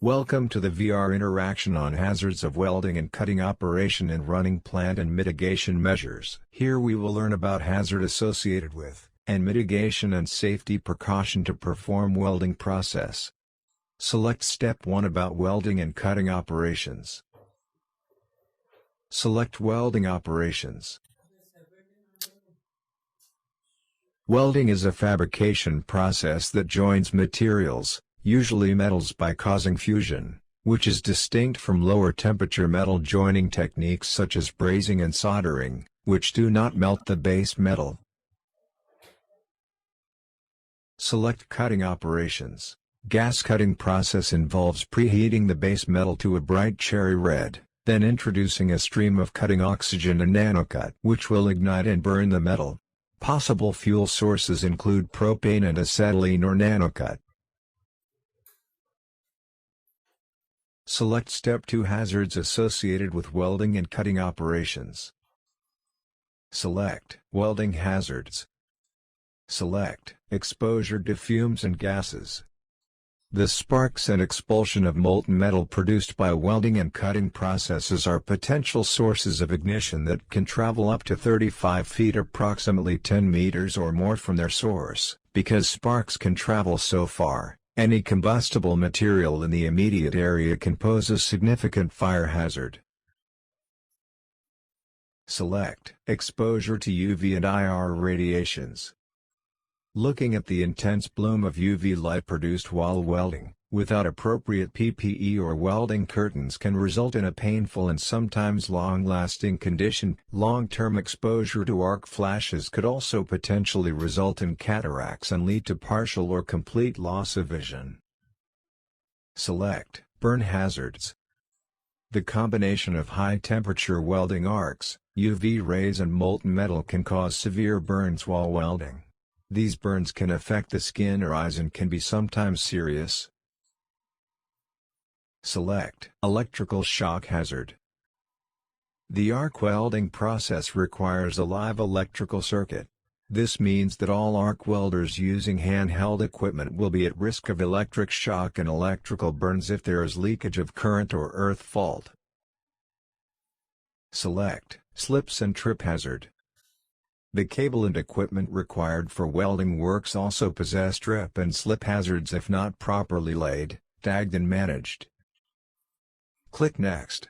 Welcome to the VR interaction on hazards of welding and cutting operation and running plant and mitigation measures. Here we will learn about hazard associated with, and mitigation and safety precaution to perform welding process. Select Step 1 about welding and cutting operations. Select Welding operations. Welding is a fabrication process that joins materials, usually metals, by causing fusion, which is distinct from lower temperature metal joining techniques such as brazing and soldering, which do not melt the base metal. Select Cutting operations. Gas cutting process involves preheating the base metal to a bright cherry red, then introducing a stream of cutting oxygen and nanocut, which will ignite and burn the metal. Possible fuel sources include propane and acetylene or nanocut. Select Step 2 Hazards associated with welding and cutting operations. Select Welding hazards. Select Exposure to fumes and gases. The sparks and expulsion of molten metal produced by welding and cutting processes are potential sources of ignition that can travel up to 35 feet, approximately 10 meters or more from their source. Because sparks can travel so far, any combustible material in the immediate area can pose a significant fire hazard. Select Exposure to UV and IR radiations. Looking at the intense bloom of UV light produced while welding, without appropriate PPE or welding curtains, can result in a painful and sometimes long-lasting condition. Long-term exposure to arc flashes could also potentially result in cataracts and lead to partial or complete loss of vision. Select Burn hazards. The combination of high-temperature welding arcs, UV rays and molten metal can cause severe burns while welding. These burns can affect the skin or eyes and can be sometimes serious. Select Electrical shock hazard. The arc welding process requires a live electrical circuit. This means that all arc welders using handheld equipment will be at risk of electric shock and electrical burns if there is leakage of current or earth fault. Select Slips and trip hazard. The cable and equipment required for welding works also possess trip and slip hazards if not properly laid, tagged and managed. Click Next.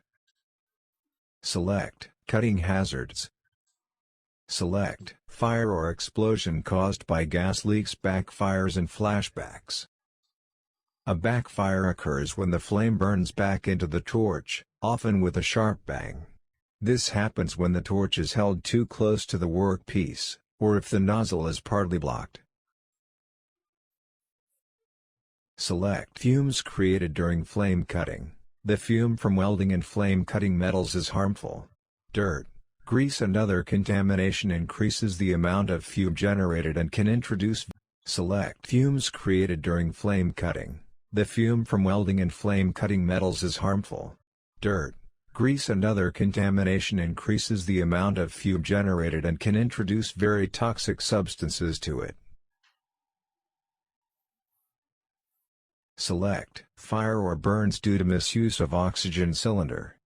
Select Cutting hazards. Select Fire or explosion caused by gas leaks, backfires and flashbacks. A backfire occurs when the flame burns back into the torch, often with a sharp bang. This happens when the torch is held too close to the workpiece, or if the nozzle is partly blocked. Select Fumes created during flame cutting. The fume from welding and flame cutting metals is harmful. Dirt, grease and other contamination increases the amount of fume generated and can introduce. Select Fumes created during flame cutting. The fume from welding and flame cutting metals is harmful. Dirt, grease and other contamination increases the amount of fume generated and can introduce very toxic substances to it. Select Fire or burns due to misuse of oxygen cylinder.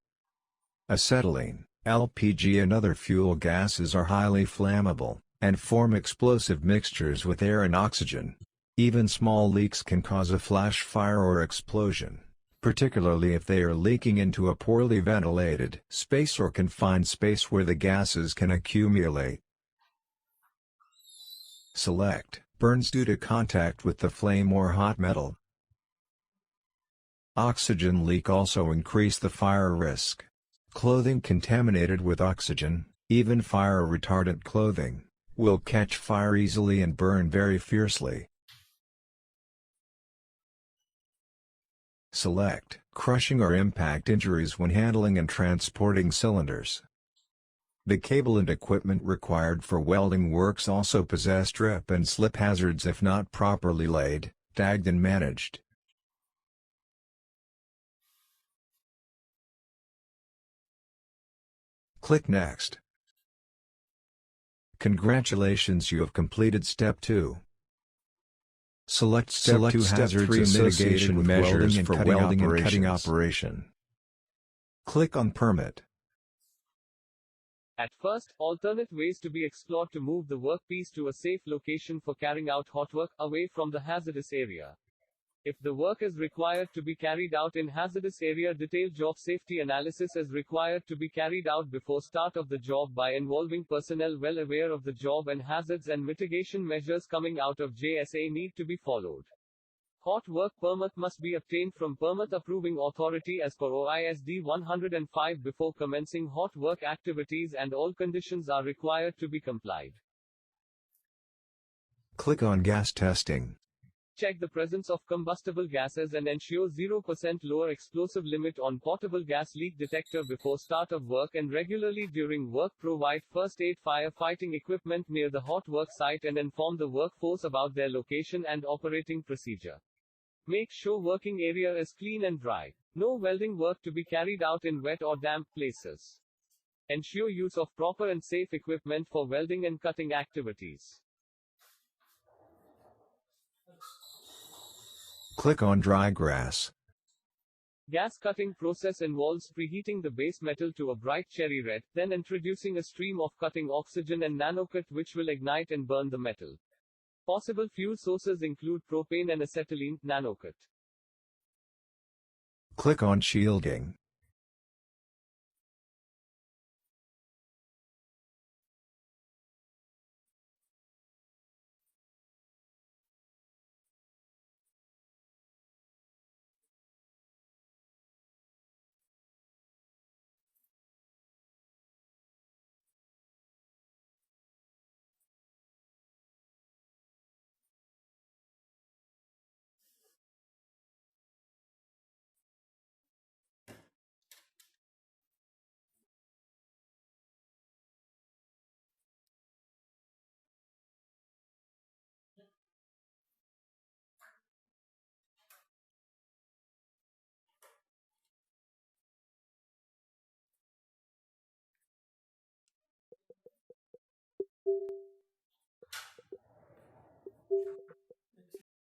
Acetylene, LPG and other fuel gases are highly flammable, and form explosive mixtures with air and oxygen. Even small leaks can cause a flash fire or explosion, particularly if they are leaking into a poorly ventilated space or confined space where the gases can accumulate. Select Burns due to contact with the flame or hot metal. Oxygen leak also increase the fire risk. Clothing contaminated with oxygen, even fire-retardant clothing, will catch fire easily and burn very fiercely. Select Crushing or impact injuries when handling and transporting cylinders. The cable and equipment required for welding works also possess trip and slip hazards if not properly laid, tagged and managed. Click Next. Congratulations, you have completed Step 2. Select Step 2 hazards associated with measures for welding and cutting operation. Click on Permit. At first, alternate ways to be explored to move the workpiece to a safe location for carrying out hot work, away from the hazardous area. If the work is required to be carried out in hazardous area, detailed job safety analysis is required to be carried out before start of the job by involving personnel well aware of the job, and hazards and mitigation measures coming out of JSA need to be followed. Hot work permit must be obtained from permit approving authority as per OISD 105 before commencing hot work activities, and all conditions are required to be complied. Click on Gas Testing. Check the presence of combustible gases and ensure 0% lower explosive limit on portable gas leak detector before start of work, and regularly during work provide first aid firefighting equipment near the hot work site and inform the workforce about their location and operating procedure. Make sure working area is clean and dry. No welding work to be carried out in wet or damp places. Ensure use of proper and safe equipment for welding and cutting activities. Click on Dry Grass. Gas cutting process involves preheating the base metal to a bright cherry red, then introducing a stream of cutting oxygen and nanocute which will ignite and burn the metal. Possible fuel sources include propane and acetylene, nanocute. Click on Shielding.